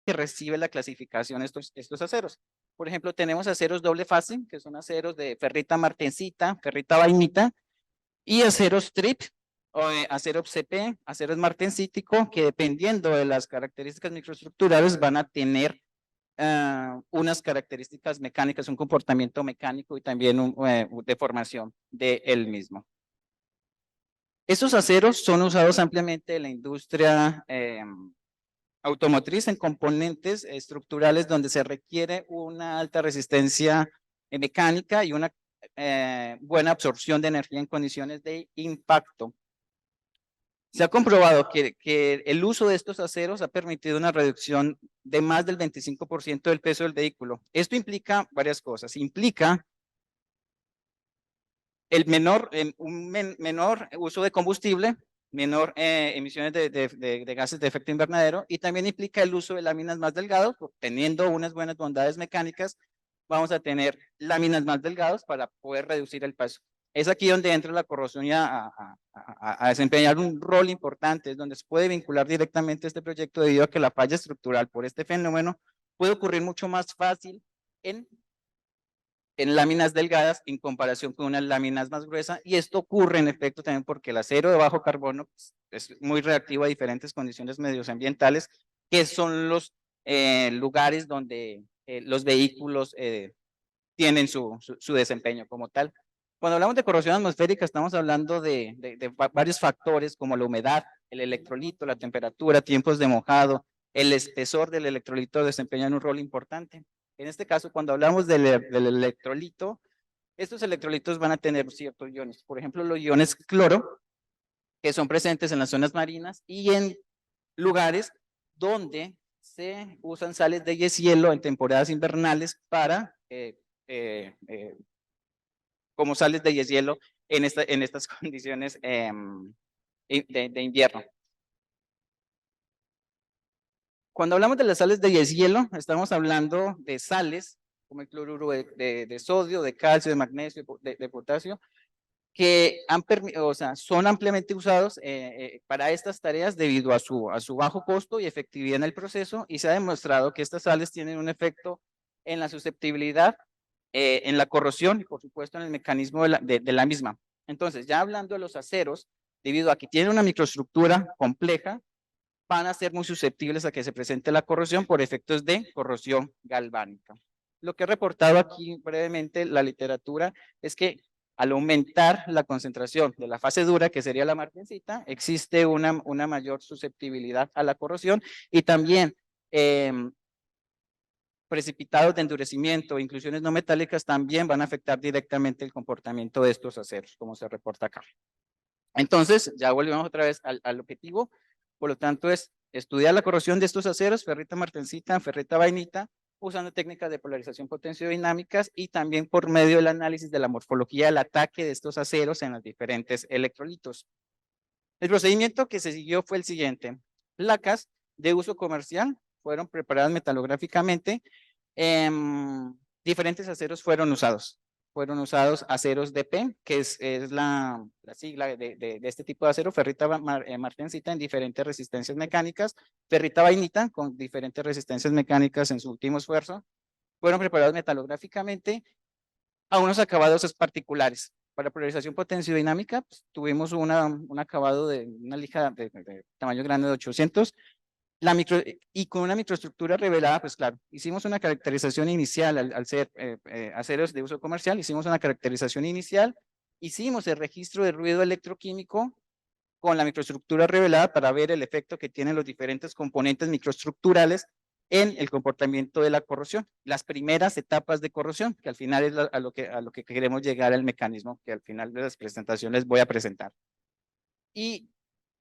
que recibe la clasificación estos aceros. Por ejemplo, tenemos aceros doble fase, que son aceros de ferrita martensita, ferrita vainita, y aceros trip, o acero CP, aceros martensítico, que dependiendo de las características microestructurales van a tener unas características mecánicas, un comportamiento mecánico y también deformación de él mismo. Estos aceros son usados ampliamente en la industria automotriz en componentes estructurales donde se requiere una alta resistencia mecánica y una buena absorción de energía en condiciones de impacto. Se ha comprobado que el uso de estos aceros ha permitido una reducción de más del 25% del peso del vehículo. Esto implica varias cosas. Implica un menor uso de combustible, menor emisiones de gases de efecto invernadero, y también implica el uso de láminas más delgadas, teniendo unas buenas bondades mecánicas. Vamos a tener láminas más delgadas para poder reducir el peso. Es aquí donde entra la corrosión a desempeñar un rol importante, es donde se puede vincular directamente este proyecto debido a que la falla estructural por este fenómeno puede ocurrir mucho más fácil en láminas delgadas en comparación con unas láminas más gruesas, y esto ocurre en efecto también porque el acero de bajo carbono es muy reactivo a diferentes condiciones medioambientales, que son los lugares donde los vehículos tienen su desempeño como tal. Cuando hablamos de corrosión atmosférica estamos hablando de varios factores como la humedad, el electrolito, la temperatura, tiempos de mojado, el espesor del electrolito desempeñan un rol importante. En este caso, cuando hablamos del electrolito, estos electrolitos van a tener ciertos iones. Por ejemplo, los iones cloro, que son presentes en las zonas marinas y en lugares donde se usan sales de deshielo en temporadas invernales para como sales de deshielo en estas condiciones de invierno. Cuando hablamos de las sales de deshielo, estamos hablando de sales como el cloruro de sodio, de calcio, de magnesio, de potasio, que son ampliamente usados para estas tareas debido a su bajo costo y efectividad en el proceso, y se ha demostrado que estas sales tienen un efecto en la susceptibilidad, en la corrosión y por supuesto en el mecanismo de la misma. Entonces, ya hablando de los aceros, debido a que tienen una microestructura compleja, van a ser muy susceptibles a que se presente la corrosión por efectos de corrosión galvánica. Lo que he reportado aquí brevemente la literatura es que al aumentar la concentración de la fase dura, que sería la martensita, existe una mayor susceptibilidad a la corrosión, y también precipitados de endurecimiento, inclusiones no metálicas también van a afectar directamente el comportamiento de estos aceros, como se reporta acá. Entonces, ya volvemos otra vez al objetivo. Por lo tanto, es estudiar la corrosión de estos aceros, ferrita martensita, ferrita vainita, usando técnicas de polarización potenciodinámicas y también por medio del análisis de la morfología del ataque de estos aceros en los diferentes electrolitos. El procedimiento que se siguió fue el siguiente. Placas de uso comercial fueron preparadas metalográficamente. Diferentes aceros fueron usados. Fueron usados aceros DP, que es la sigla de este tipo de acero, ferrita martensita en diferentes resistencias mecánicas, ferrita vainita con diferentes resistencias mecánicas en su último esfuerzo. Fueron preparados metalográficamente a unos acabados particulares. Para polarización potenciodinámica, pues, tuvimos un acabado de una lija de tamaño grande de 800, y con una microestructura revelada, pues claro, hicimos una caracterización inicial al ser aceros de uso comercial, hicimos una caracterización inicial, hicimos el registro de ruido electroquímico con la microestructura revelada para ver el efecto que tienen los diferentes componentes microestructurales en el comportamiento de la corrosión, las primeras etapas de corrosión, que al final es a lo que queremos llegar al mecanismo que al final de las presentaciones voy a presentar. Y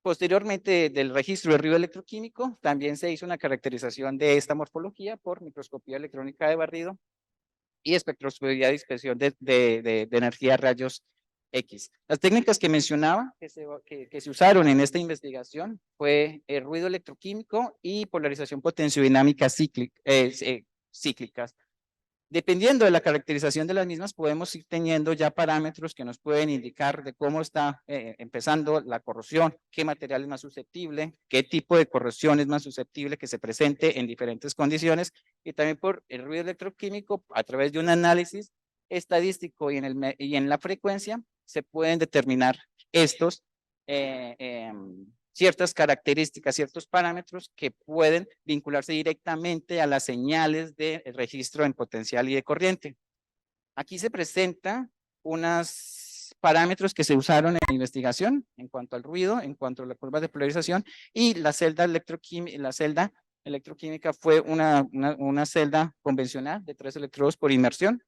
posteriormente del registro de ruido electroquímico, también se hizo una caracterización de esta morfología por microscopía electrónica de barrido y espectroscopía de dispersión de energía a rayos X. Las técnicas que mencionaba que se usaron en esta investigación fue el ruido electroquímico y polarización potenciodinámica cíclicas. Dependiendo de la caracterización de las mismas, podemos ir teniendo ya parámetros que nos pueden indicar de cómo está empezando la corrosión, qué material es más susceptible, qué tipo de corrosión es más susceptible que se presente en diferentes condiciones, y también por el ruido electroquímico, a través de un análisis estadístico y en la frecuencia, se pueden determinar estos ciertas características, ciertos parámetros que pueden vincularse directamente a las señales de registro en potencial y de corriente. Aquí se presenta unos parámetros que se usaron en la investigación en cuanto al ruido, en cuanto a la curva de polarización, y la celda electroquímica fue una celda convencional de 3 electrodos por inmersión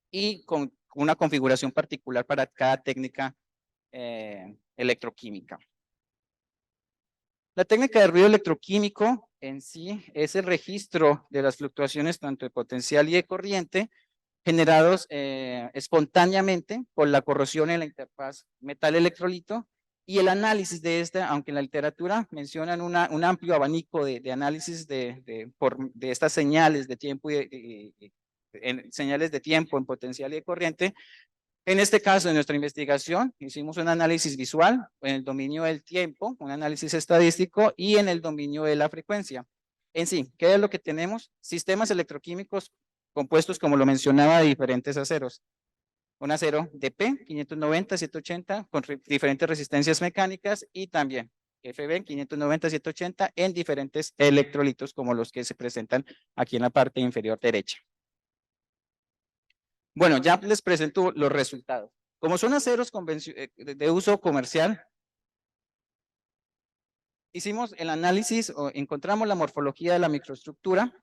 y con una configuración particular para cada técnica electroquímica. La técnica de ruido electroquímico en sí es el registro de las fluctuaciones tanto de potencial y de corriente generados espontáneamente por la corrosión en la interfaz metal-electrolito, y el análisis de esta, aunque en la literatura mencionan un amplio abanico de análisis de estas señales de tiempo señales de tiempo en potencial y de corriente. En este caso, en nuestra investigación, hicimos un análisis visual en el dominio del tiempo, un análisis estadístico, y en el dominio de la frecuencia. En sí, ¿qué es lo que tenemos? Sistemas electroquímicos compuestos, como lo mencionaba, de diferentes aceros. Un acero DP 590-780 con diferentes resistencias mecánicas, y también FB 590-780 en diferentes electrolitos, como los que se presentan aquí en la parte inferior derecha. Bueno, ya les presento los resultados. Como son aceros de uso comercial, hicimos el análisis, o encontramos la morfología de la microestructura,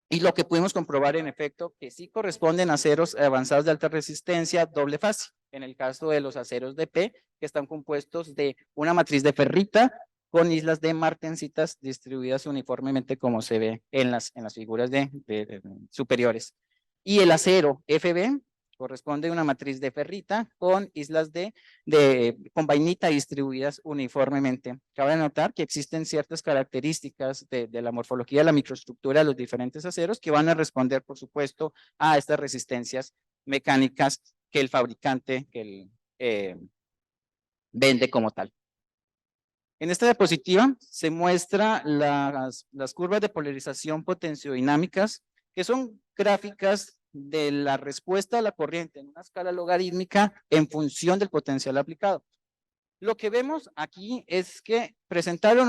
y lo que pudimos comprobar en efecto que sí corresponden a aceros avanzados de alta resistencia doble fase. En el caso de los aceros DP, que están compuestos de una matriz de ferrita con islas de martensitas distribuidas uniformemente, como se ve en las figuras superiores. Y el acero FB corresponde a una matriz de ferrita con islas con vainita distribuidas uniformemente. Cabe notar que existen ciertas características de la morfología de la microestructura de los diferentes aceros que van a responder, por supuesto, a estas resistencias mecánicas que el fabricante vende como tal. En esta diapositiva se muestra las curvas de polarización potenciodinámicas, que son gráficas de la respuesta a la corriente en una escala logarítmica en función del potencial aplicado. Lo que vemos aquí es que presentaron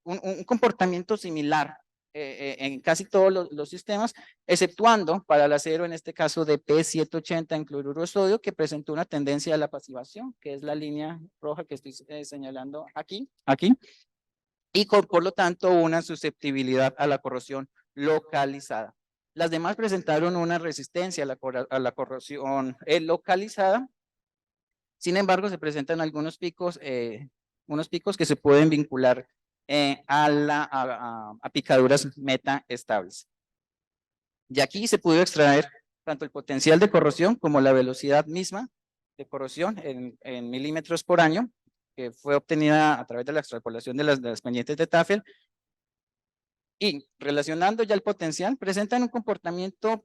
un comportamiento similar en casi todos los sistemas, exceptuando para el acero, en este caso de P780 en cloruro de sodio, que presentó una tendencia a la pasivación, que es la línea roja que estoy señalando aquí, y por lo tanto una susceptibilidad a la corrosión localizada. Las demás presentaron una resistencia a la corrosión localizada. Sin embargo, se presentan algunos picos, unos picos que se pueden vincular a picaduras meta estables. Y aquí se pudo extraer tanto el potencial de corrosión como la velocidad misma de corrosión en milímetros por año, que fue obtenida a través de la extrapolación de las pendientes de Tafel. Y relacionando ya el potencial, presentan un comportamiento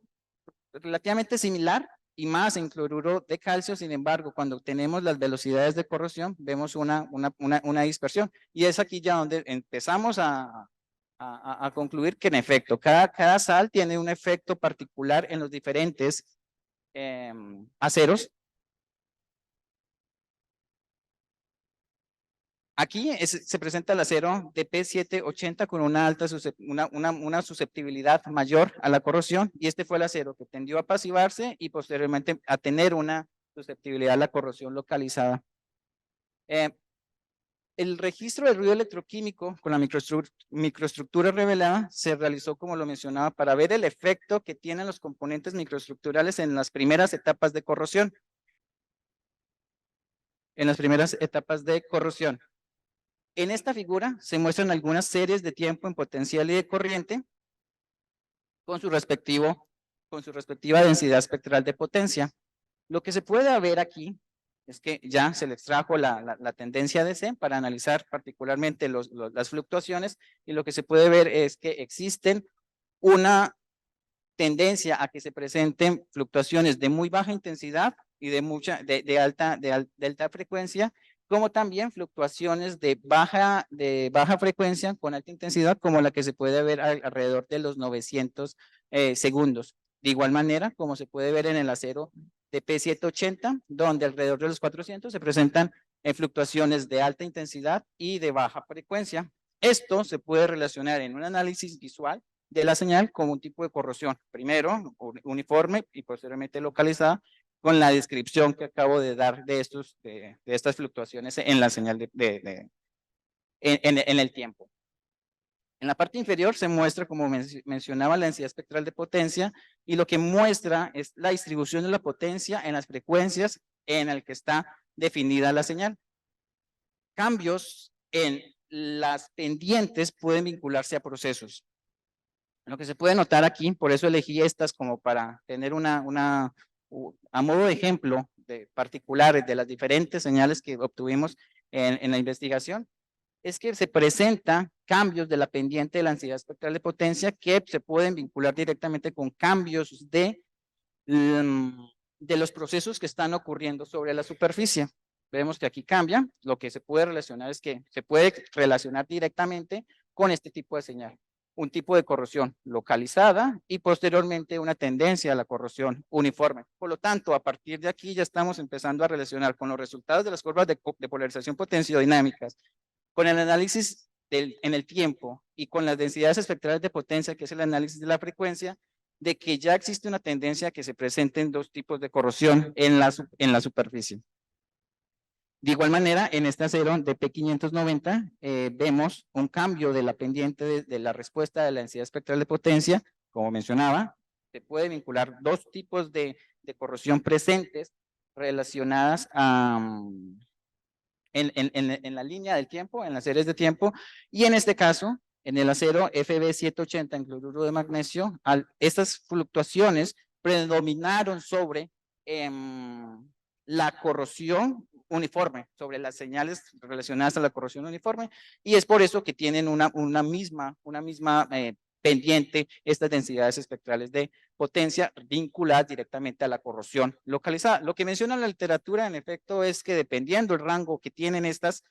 relativamente similar y más en cloruro de calcio. Sin embargo, cuando tenemos las velocidades de corrosión, vemos una dispersión. Y es aquí ya donde empezamos a concluir que en efecto, cada sal tiene un efecto particular en los diferentes aceros. Aquí se presenta el acero de P780 con una alta una susceptibilidad mayor a la corrosión, y este fue el acero que tendió a pasivarse y posteriormente a tener una susceptibilidad a la corrosión localizada. El registro de ruido electroquímico con la microestructura revelada se realizó, como lo mencionaba, para ver el efecto que tienen los componentes microestructurales en las primeras etapas de corrosión. En esta figura se muestran algunas series de tiempo en potencial y de corriente con su respectiva densidad espectral de potencia. Lo que se puede ver aquí es que ya se le extrajo la tendencia DC para analizar particularmente las fluctuaciones, y lo que se puede ver es que existen una tendencia a que se presenten fluctuaciones de muy baja intensidad y de alta frecuencia, como también fluctuaciones de baja frecuencia con alta intensidad, como la que se puede ver alrededor de los 900 segundos. De igual manera, como se puede ver en el acero de P780, donde alrededor de los 400 se presentan fluctuaciones de alta intensidad y de baja frecuencia. Esto se puede relacionar en un análisis visual de la señal como un tipo de corrosión, primero uniforme y posteriormente localizada, con la descripción que acabo de dar de estas fluctuaciones en la señal en el tiempo. En la parte inferior se muestra, como mencionaba, la densidad espectral de potencia, y lo que muestra es la distribución de la potencia en las frecuencias en las que está definida la señal. Cambios en las pendientes pueden vincularse a procesos. Lo que se puede notar aquí, por eso elegí estas como para tener a modo de ejemplo de particulares de las diferentes señales que obtuvimos en la investigación, es que se presentan cambios de la pendiente de la densidad espectral de potencia que se pueden vincular directamente con cambios de los procesos que están ocurriendo sobre la superficie. Vemos que aquí cambia, lo que se puede relacionar es que se puede relacionar directamente con este tipo de señal, un tipo de corrosión localizada y posteriormente una tendencia a la corrosión uniforme. Por lo tanto, a partir de aquí ya estamos empezando a relacionar con los resultados de las curvas de polarización potenciodinámicas, con el análisis en el tiempo y con las densidades espectrales de potencia, que es el análisis de la frecuencia, de que ya existe una tendencia a que se presenten dos tipos de corrosión en la superficie. De igual manera, en este acero de P590 vemos un cambio de la pendiente de la respuesta de la densidad espectral de potencia. Como mencionaba, se puede vincular dos tipos de corrosión presentes relacionadas en la línea del tiempo, en las series de tiempo, y en este caso, en el acero FB780 en cloruro de magnesio, estas fluctuaciones predominaron sobre la corrosión uniforme, sobre las señales relacionadas a la corrosión uniforme, y es por eso que tienen una misma pendiente estas densidades espectrales de potencia vinculadas directamente a la corrosión localizada. Lo que menciona la literatura, en efecto, es que dependiendo el rango que tienen estas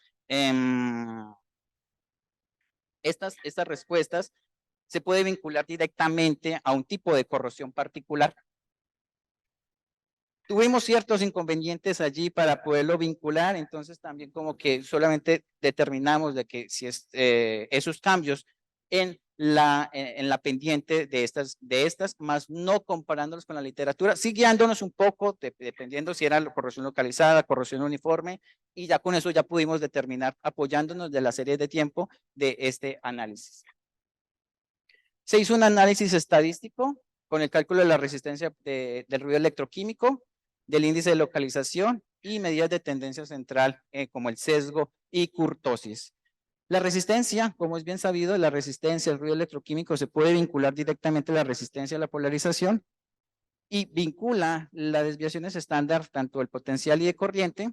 respuestas, se puede vincular directamente a un tipo de corrosión particular. Tuvimos ciertos inconvenientes allí para poderlo vincular, entonces también como que solamente determinamos de que si esos cambios en la pendiente de estas, más no comparándolos con la literatura, sí guiándonos un poco, dependiendo si era la corrosión localizada, corrosión uniforme, y ya con eso ya pudimos determinar, apoyándonos de la serie de tiempo de este análisis. Se hizo un análisis estadístico con el cálculo de la resistencia del ruido electroquímico, del índice de localización y medidas de tendencia central como el sesgo y kurtosis. La resistencia, como es bien sabido, la resistencia al ruido electroquímico se puede vincular directamente a la resistencia a la polarización y vincula las desviaciones estándar tanto del potencial y de corriente,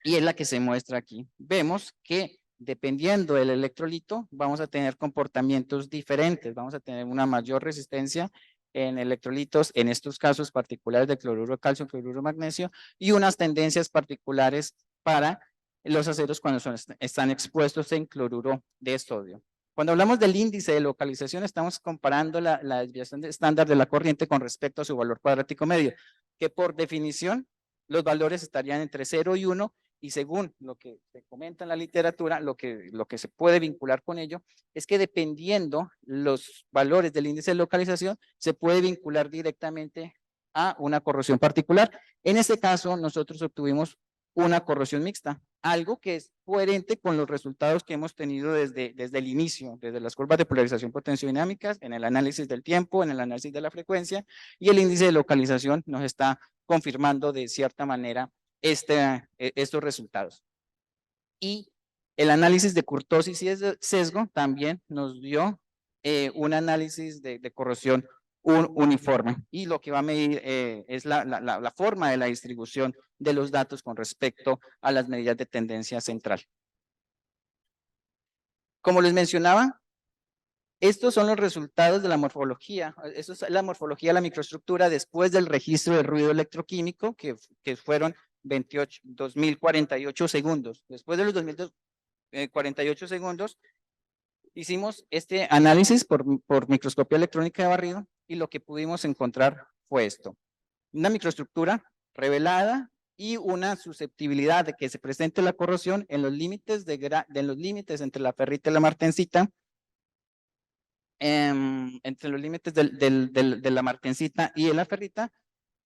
y es la que se muestra aquí. Vemos que dependiendo del electrolito vamos a tener comportamientos diferentes, vamos a tener una mayor resistencia en electrolitos, en estos casos particulares de cloruro de calcio, cloruro de magnesio, y unas tendencias particulares para los aceros cuando están expuestos en cloruro de sodio. Cuando hablamos del índice de localización, estamos comparando la desviación estándar de la corriente con respecto a su valor cuadrático medio, que por definición los valores estarían entre 0 y 1, y según lo que se comenta en la literatura, lo que se puede vincular con ello es que dependiendo los valores del índice de localización, se puede vincular directamente a una corrosión particular. En este caso, nosotros obtuvimos una corrosión mixta, algo que es coherente con los resultados que hemos tenido desde el inicio, desde las curvas de polarización potenciodinámicas, en el análisis del tiempo, en el análisis de la frecuencia, y el índice de localización nos está confirmando de cierta manera estos resultados. Y el análisis de kurtosis y sesgo también nos dio un análisis de corrosión uniforme, y lo que va a medir es la forma de la distribución de los datos con respecto a las medidas de tendencia central. Como les mencionaba, Estos son los resultados de la morfología. Eso es la morfología de la microestructura después del registro de ruido electroquímico, que fueron 2048 segundos. Después de los 2048 segundos, hicimos este análisis por microscopía electrónica de barrido y lo que pudimos encontrar fue esto. Una microestructura revelada y una susceptibilidad de que se presente la corrosión en los límites, los límites entre la ferrita y la martensita, entre los límites de la martensita y de la ferrita,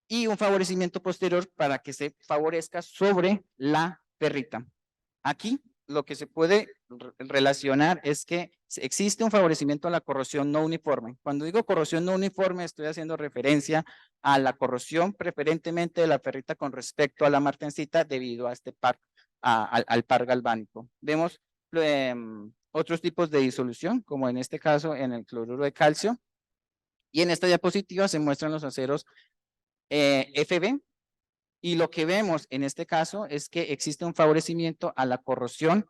y un favorecimiento posterior para que se favorezca sobre la ferrita. Aquí lo que se puede relacionar es que existe un favorecimiento a la corrosión no uniforme. Cuando digo corrosión no uniforme, estoy haciendo referencia a la corrosión preferentemente de la ferrita con respecto a la martensita debido a este par, al par galvánico. Vemos otros tipos de disolución, como en este caso en el cloruro de calcio. Y en esta diapositiva se muestran los aceros FB. Y lo que vemos en este caso es que existe un favorecimiento a la corrosión,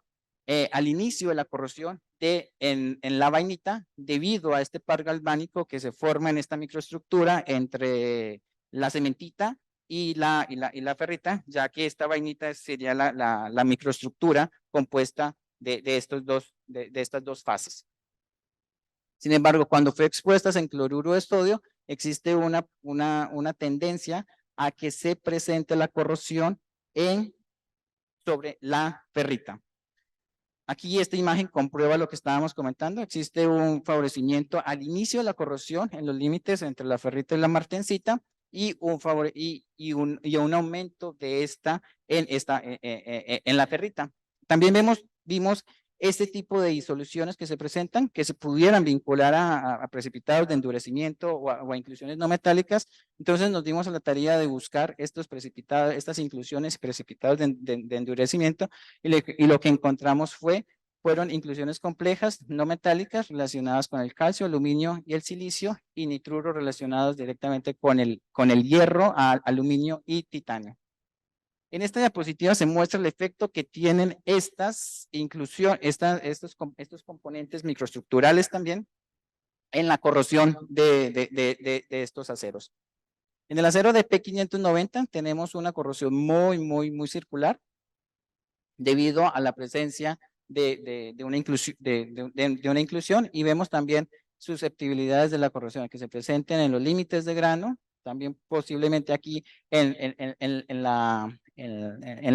al inicio de la corrosión en la vainita, debido a este par galvánico que se forma en esta microestructura entre la cementita y la ferrita, ya que esta vainita sería la microestructura compuesta de estas dos fases. Sin embargo, cuando fue expuestas en cloruro de sodio, existe una tendencia a que se presente la corrosión sobre la ferrita. Aquí esta imagen comprueba lo que estábamos comentando. Existe un favorecimiento al inicio de la corrosión en los límites entre la ferrita y la martensita y un aumento de esta en la ferrita. También vimos este tipo de disoluciones que se presentan, que se pudieran vincular a precipitados de endurecimiento o a inclusiones no metálicas. Entonces nos dimos a la tarea de buscar estos precipitados, estas inclusiones y precipitados de endurecimiento, y lo que encontramos fueron inclusiones complejas no metálicas relacionadas con el calcio, aluminio y el silicio, y nitruro relacionados directamente con el hierro, aluminio y titanio. En esta diapositiva se muestra el efecto que tienen estos componentes microestructurales también en la corrosión de estos aceros. En el acero de P590 tenemos una corrosión muy circular debido a la presencia de una inclusión, y vemos también susceptibilidades de la corrosión que se presenten en los límites de grano, también posiblemente aquí en la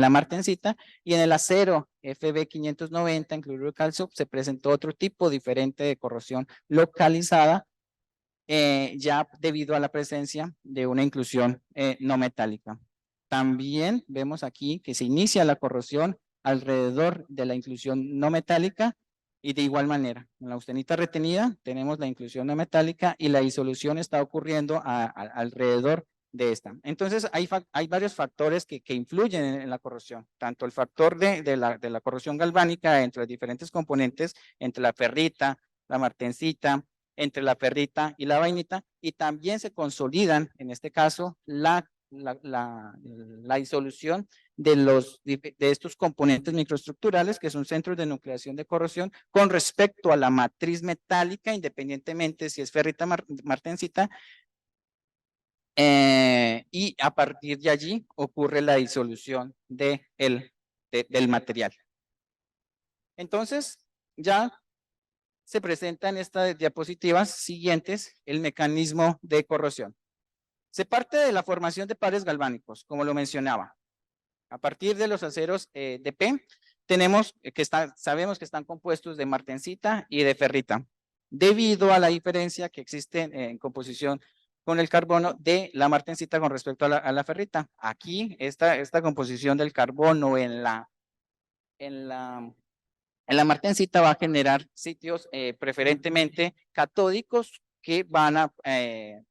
martensita, y en el acero FB590 en cloruro de calcio se presentó otro tipo diferente de corrosión localizada, ya debido a la presencia de una inclusión no metálica. También vemos aquí que se inicia la corrosión alrededor de la inclusión no metálica, y de igual manera, en la austenita retenida tenemos la inclusión no metálica y la disolución está ocurriendo alrededor de esta. Entonces hay varios factores que influyen en la corrosión, tanto el factor de la corrosión galvánica entre los diferentes componentes, entre la ferrita, la martensita, entre la ferrita y la vainita, y también se consolidan, en este caso, la disolución de estos componentes microestructurales que son centros de nucleación de corrosión con respecto a la matriz metálica, independientemente si es ferrita martensita, y a partir de allí ocurre la disolución del material. Entonces, ya se presenta en estas diapositivas siguientes el mecanismo de corrosión. Se parte de la formación de pares galvánicos, como lo mencionaba. A partir de los aceros de P, sabemos que están compuestos de martensita y de ferrita, debido a la diferencia que existe en composición con el carbono de la martensita con respecto a la ferrita. Aquí, esta composición del carbono en la martensita va a generar sitios preferentemente catódicos que van a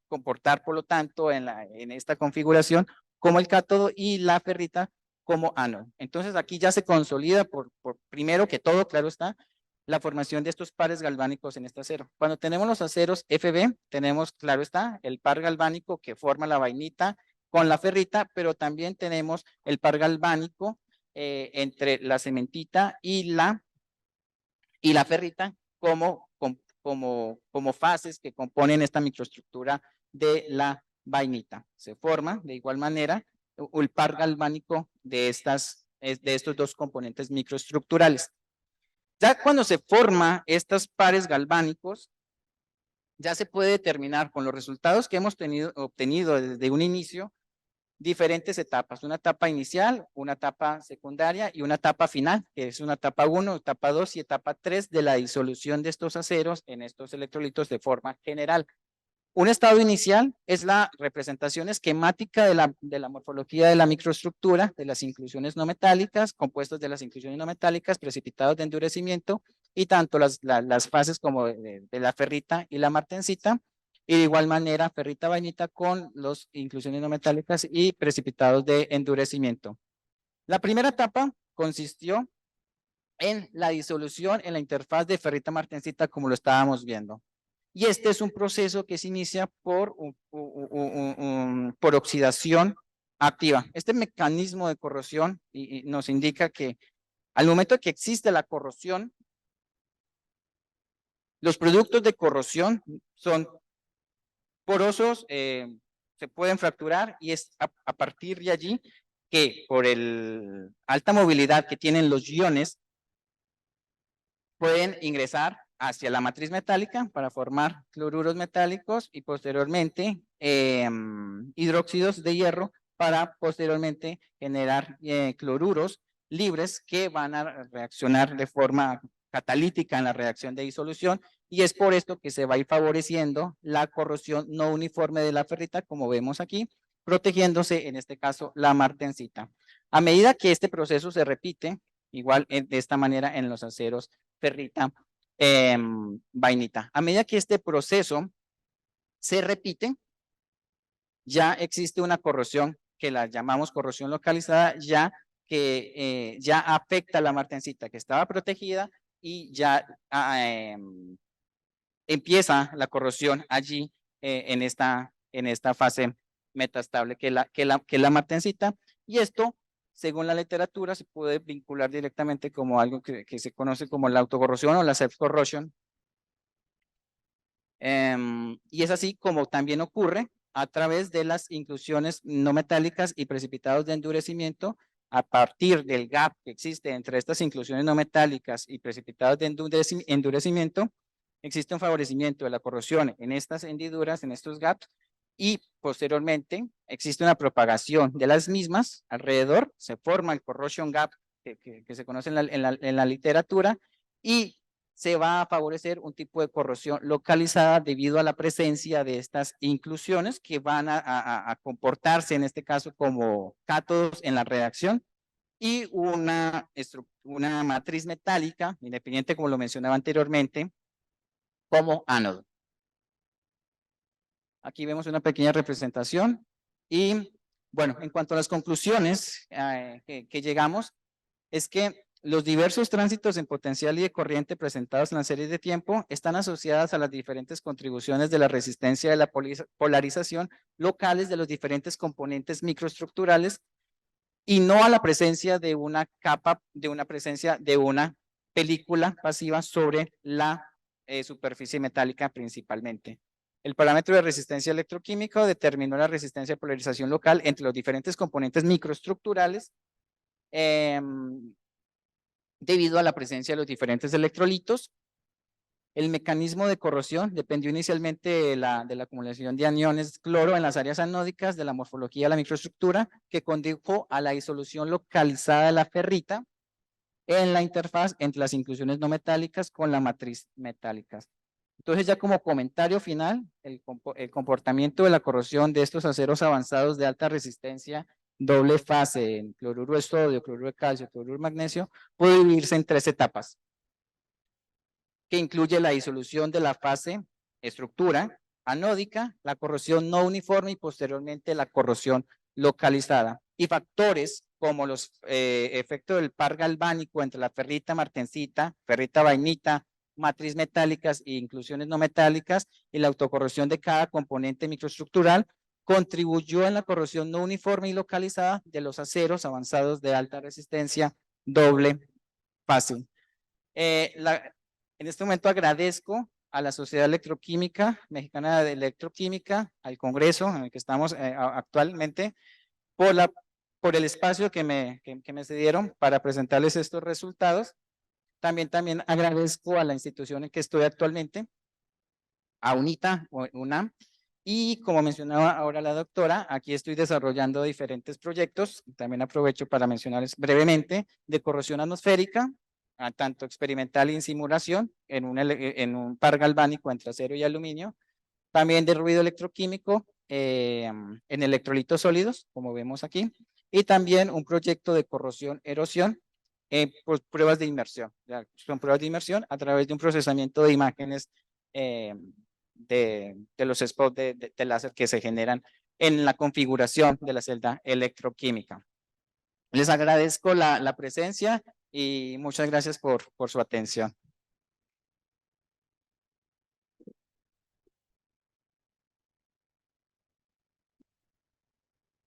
comportar, por lo tanto, en esta configuración como el cátodo, y la ferrita como ánodo. Entonces aquí ya se consolida por primero que todo, claro está, la formación de estos pares galvánicos en este acero. Cuando tenemos los aceros FB, tenemos, claro está, el par galvánico que forma la vainita con la ferrita, pero también tenemos el par galvánico entre la cementita y la ferrita como como fases que componen esta microestructura de la vainita. Se forma de igual manera el par galvánico de estos dos componentes microestructurales. Ya cuando se forma estos pares galvánicos, ya se puede determinar con los resultados que hemos obtenido desde un inicio diferentes etapas, una etapa inicial, una etapa secundaria y una etapa final, que es una etapa 1, etapa 2 y etapa 3 de la disolución de estos aceros en estos electrolitos de forma general. Un estado inicial es la representación esquemática de la morfología de la microestructura, de las inclusiones no metálicas, compuestos de las inclusiones no metálicas, precipitados de endurecimiento, y tanto las fases como de la ferrita y la martensita, y de igual manera ferrita vainita con las inclusiones no metálicas y precipitados de endurecimiento. La primera etapa consistió en la disolución en la interfaz de ferrita martensita, como lo estábamos viendo. Y este es un proceso que se inicia por oxidación activa. Este mecanismo de corrosión y nos indica que al momento que existe la corrosión, los productos de corrosión son porosos, se pueden fracturar y es a partir de allí que por la alta movilidad que tienen los iones, pueden ingresar hacia la matriz metálica para formar cloruros metálicos y posteriormente hidróxidos de hierro para posteriormente generar cloruros libres que van a reaccionar de forma catalítica en la reacción de disolución, y es por esto que se va a ir favoreciendo la corrosión no uniforme de la ferrita, como vemos aquí, protegiéndose en este caso la martensita. A medida que este proceso se repite, igual de esta manera en los aceros ferrita vainita. A medida que este proceso se repite, ya existe una corrosión que la llamamos corrosión localizada, ya que ya afecta a la martensita que estaba protegida y ya empieza la corrosión allí en esta fase metastable que la martensita, y esto, según la literatura, se puede vincular directamente como algo que se conoce como la autocorrosión o la self-corrosion. Y es así como también ocurre a través de las inclusiones no metálicas y precipitados de endurecimiento. A partir del gap que existe entre estas inclusiones no metálicas y precipitados de endurecimiento, existe un favorecimiento de la corrosión en estas hendiduras, en estos gaps, y posteriormente existe una propagación de las mismas alrededor, se forma el corrosion gap que se conoce en la literatura, y se va a favorecer un tipo de corrosión localizada debido a la presencia de estas inclusiones que van a comportarse en este caso como cátodos en la reacción, y una matriz metálica independiente, como lo mencionaba anteriormente, como ánodo. Aquí vemos una pequeña representación y bueno, en cuanto a las conclusiones que llegamos, es que los diversos tránsitos en potencial y de corriente presentados en la serie de tiempo están asociadas a las diferentes contribuciones de la resistencia de la polarización locales de los diferentes componentes microestructurales y no a la presencia de una capa, de una película pasiva sobre la superficie metálica principalmente. El parámetro de resistencia electroquímica determinó la resistencia de polarización local entre los diferentes componentes microestructurales debido a la presencia de los diferentes electrolitos. El mecanismo de corrosión dependió inicialmente de la acumulación de aniones cloro en las áreas anódicas de la morfología de la microestructura, que condujo a la disolución localizada de la ferrita en la interfaz entre las inclusiones no metálicas con la matriz metálica. Entonces, ya como comentario final, el comportamiento de la corrosión de estos aceros avanzados de alta resistencia doble fase en cloruro de sodio, cloruro de calcio, cloruro de magnesio, puede dividirse en 3 etapas, que incluye la disolución de la fase estructura anódica, la corrosión no uniforme y posteriormente la corrosión localizada. Y factores como los efectos del par galvánico entre la ferrita martensita, ferrita vainita, matriz metálicas e inclusiones no metálicas y la autocorrosión de cada componente microestructural contribuyó en la corrosión no uniforme y localizada de los aceros avanzados de alta resistencia doble fase. En este momento agradezco a la Sociedad Electroquímica, Mexicana de Electroquímica, al Congreso en el que estamos actualmente, por el espacio que me cedieron para presentarles estos resultados. También agradezco a la institución en que estoy actualmente, a UNITA o UNAM, y como mencionaba ahora la doctora, aquí estoy desarrollando diferentes proyectos. También aprovecho para mencionarles brevemente de corrosión atmosférica, tanto experimental y en simulación, en un par galvánico entre acero y aluminio. También de ruido electroquímico en electrolitos sólidos, como vemos aquí. Y también un proyecto de corrosión-erosión por pruebas de inmersión. Son pruebas de inmersión a través de un procesamiento de imágenes de los spots de láser que se generan en la configuración de la celda electroquímica. Les agradezco la presencia y muchas gracias por su atención.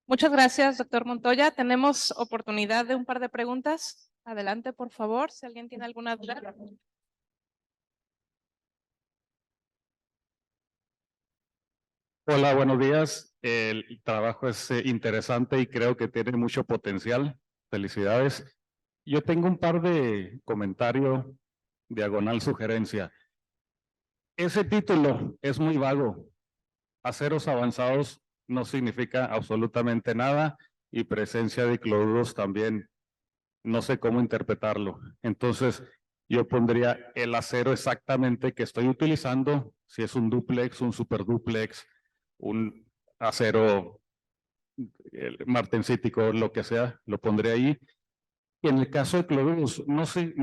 Muchas gracias, doctor Montoya. Tenemos oportunidad de un par de preguntas. Adelante, por favor, si alguien tiene alguna duda. Hola, buenos días. El trabajo es interesante y creo que tiene mucho potencial. Felicidades. Yo tengo un par de comentarios, diagonal sugerencia. Ese título es muy vago. Aceros avanzados no significa absolutamente nada y presencia de cloruros también no sé cómo interpretarlo. Entonces, yo pondría el acero exactamente que estoy utilizando, si es un dúplex, un superdúplex, un acero martensítico, lo que sea, lo pondré ahí. Y en el caso de cloruros, no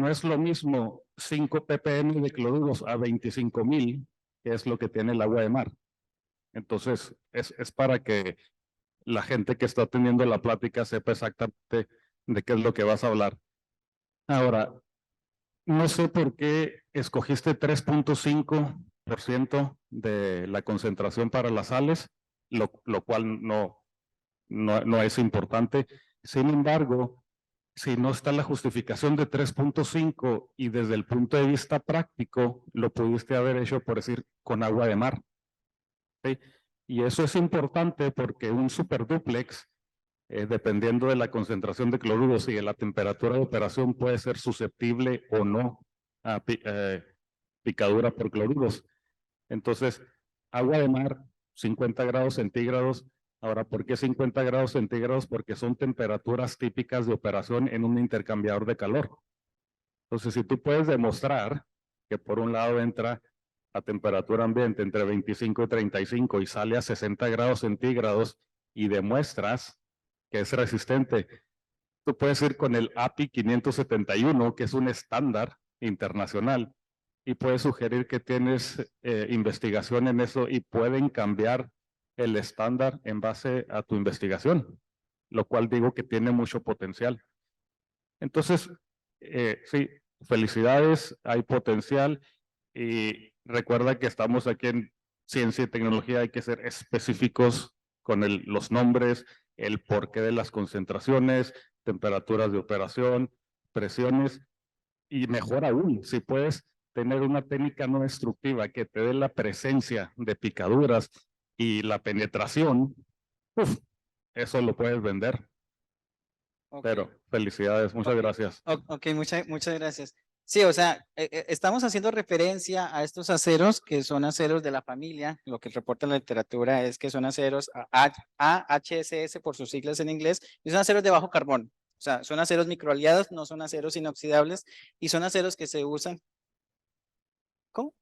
es lo mismo 5 ppm de cloruros a 25,000, que es lo que tiene el agua de mar. Entonces, es para que la gente que está teniendo la plática sepa exactamente de qué es lo que vas a hablar. Ahora, no sé por qué escogiste 3.5% de la concentración para las sales, lo cual no es importante. Sin embargo, si no está la justificación de 3.5 y desde el punto de vista práctico, lo pudiste haber hecho, por decir, con agua de mar. ¿Sí? Y eso es importante porque un superdúplex, dependiendo de la concentración de cloruros y de la temperatura de operación, puede ser susceptible o no a picadura por cloruros. Entonces, agua de mar, 50 grados centígrados. Ahora, ¿por qué 50 grados centígrados? Porque son temperaturas típicas de operación en un intercambiador de calor. Entonces, si tú puedes demostrar que por un lado entra a temperatura ambiente entre 25 y 35 y sale a 60 grados centígrados y demuestras que es resistente, tú puedes ir con el API 571, que es un estándar internacional, y puedes sugerir que tienes investigación en eso y pueden cambiar el estándar en base a tu investigación, lo cual digo que tiene mucho potencial. Entonces, sí, felicidades, hay potencial y recuerda que estamos aquí en ciencia y tecnología, hay que ser específicos con los nombres, el porqué de las concentraciones, temperaturas de operación, presiones y mejor aún, si puedes tener una técnica no destructiva que te dé la presencia de picaduras y la penetración, eso lo puedes vender. Okay. Pero felicidades, muchas gracias. Ok, muchas gracias. Sí, o sea, estamos haciendo referencia a estos aceros que son aceros de la familia. Lo que reporta la literatura es que son aceros AHSS por sus siglas en inglés, y son aceros de bajo carbono. O sea, son aceros microaliados, no son aceros inoxidables, y son aceros que se usan. ¿Cómo?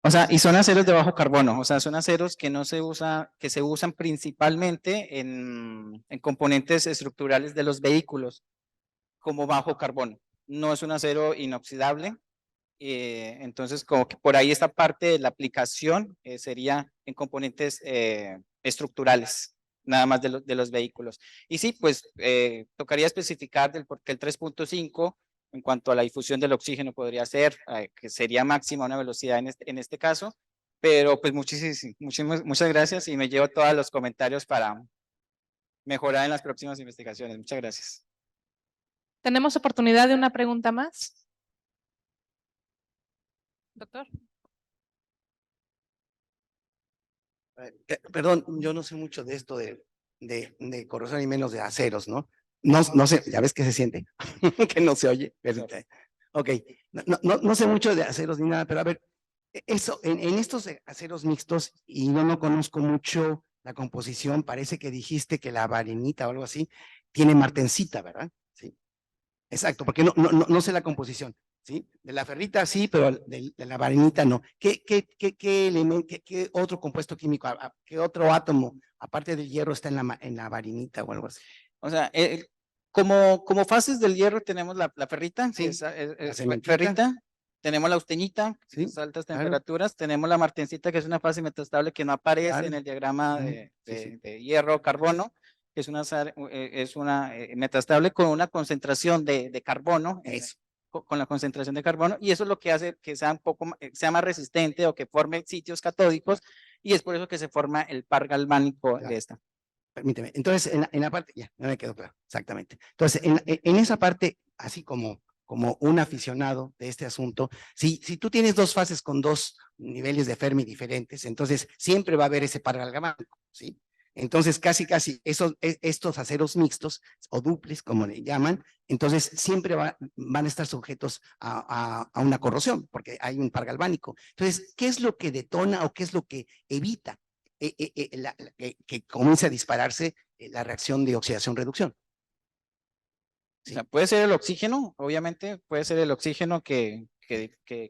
O sea, y son aceros de bajo carbono, o sea, son aceros que no se usa, que se usan principalmente en componentes estructurales de los vehículos como bajo carbono. No es un acero inoxidable, entonces como que por ahí esta parte de la aplicación sería en componentes estructurales, nada más de los vehículos. Y sí, pues tocaría especificar del por qué el 3.5 en cuanto a la difusión del oxígeno podría ser, que sería máxima una velocidad en este caso, pero pues muchas gracias y me llevo todos los comentarios para mejorar en las próximas investigaciones. Muchas gracias. Tenemos oportunidad de una pregunta más. Doctor. Perdón, yo no sé mucho de esto de corrosión y menos de aceros, ¿no? No sé, ya ves que se siente, que no se oye. Ok, no sé mucho de aceros ni nada, pero a ver, eso, en estos aceros mixtos, y no conozco mucho la composición, parece que dijiste que la varenita o algo así tiene martensita, ¿verdad? Sí. Exacto, porque no sé la composición, ¿sí? De la ferrita sí, pero de la varenita no. ¿Qué elemento, qué otro compuesto químico, qué otro átomo, aparte del hierro, está en la varenita o algo así? O sea, como fases del hierro tenemos la ferrita, Sí, es cementita. ferrita, tenemos la austenita, que Sí, es altas claro. temperaturas, tenemos la martensita, que es una fase metastable que no aparece Claro. en el diagrama Ujú, sí. de hierro-carbono, que es una metastable con una concentración de carbono, Eso. con la concentración de carbono, y eso es lo que hace que sea un poco sea más resistente o que forme sitios catódicos, y es por eso que se forma el par galvánico Claro. de esta. Permíteme. Entonces, en la parte, ya me quedó claro, exactamente. Entonces, en esa parte, así como un aficionado de este asunto, si tú tienes dos fases con dos niveles de Fermi diferentes, entonces siempre va a haber ese par galvánico, ¿sí? Entonces, casi estos aceros mixtos o duples, como le llaman, entonces siempre van a estar sujetos a una corrosión, porque hay un par galvánico. Entonces, ¿qué es lo que detona o qué es lo que evita que comience a dispararse la reacción de oxidación-reducción? O sea, puede ser el oxígeno, obviamente, puede ser el oxígeno que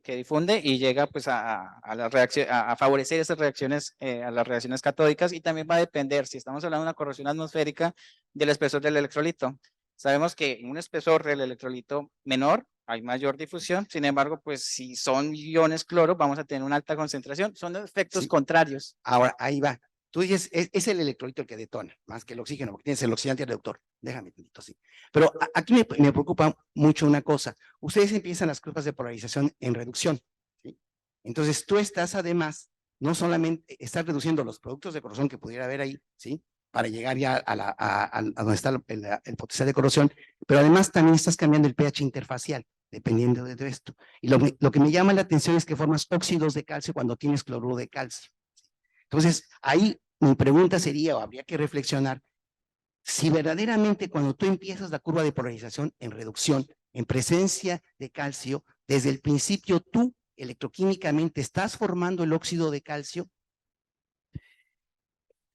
difunde y llega pues a la reacción, a favorecer esas reacciones, a las reacciones catódicas, y también va a depender, si estamos hablando de una corrosión atmosférica, del espesor del electrolito. Sabemos que en un espesor del electrolito menor hay mayor difusión, sin embargo, pues si son iones cloro, vamos a tener una alta concentración, son efectos Sí. contrarios. Ahora, ahí va. Tú dices, es el electrolito el que detona, más que el oxígeno, porque tienes el oxidante reductor. Déjame tantito, sí. Pero aquí me preocupa mucho una cosa. Ustedes empiezan las curvas de polarización en reducción, ¿sí? Entonces, tú estás además, no solamente estás reduciendo los productos de corrosión que pudiera haber ahí, ¿sí? Para llegar ya a donde está el potencial de corrosión, pero además también estás cambiando el pH interfacial, dependiendo de esto. Y lo que me llama la atención es que formas óxidos de calcio cuando tienes cloruro de calcio. Entonces, ahí mi pregunta sería, o habría que reflexionar, si verdaderamente cuando tú empiezas la curva de polarización en reducción, en presencia de calcio, desde el principio tú electroquímicamente estás formando el óxido de calcio.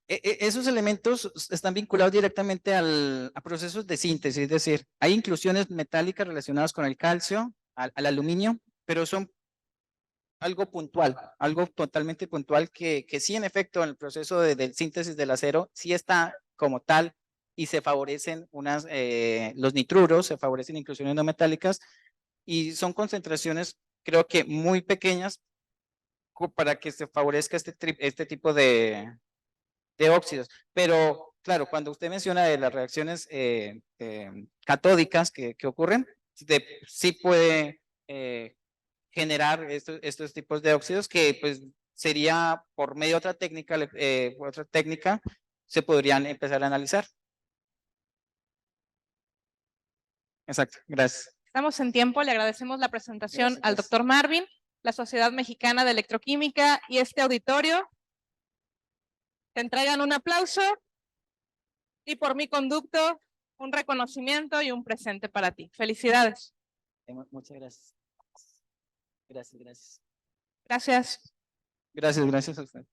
Esos elementos están vinculados directamente a procesos de síntesis, es decir, hay inclusiones metálicas relacionadas con el calcio, al aluminio, pero son algo puntual, algo totalmente puntual que sí en efecto en el proceso de síntesis del acero sí está como tal y se favorecen los nitruros, se favorecen inclusiones no metálicas y son concentraciones creo que muy pequeñas para que se favorezca este tipo de óxidos. Pero claro, cuando usted menciona de las reacciones catódicas que ocurren, sí puede generar estos tipos de óxidos que pues sería por medio de otra técnica, se podrían empezar a analizar. Exacto, gracias. Estamos en tiempo, le agradecemos la presentación Gracias. al doctor Marvin, la Sociedad Mexicana de Electroquímica y este auditorio. Te entregan un aplauso y por mi conducto un reconocimiento y un presente para ti. Felicidades. Muchas gracias. Gracias. Gracias. Gracias a usted.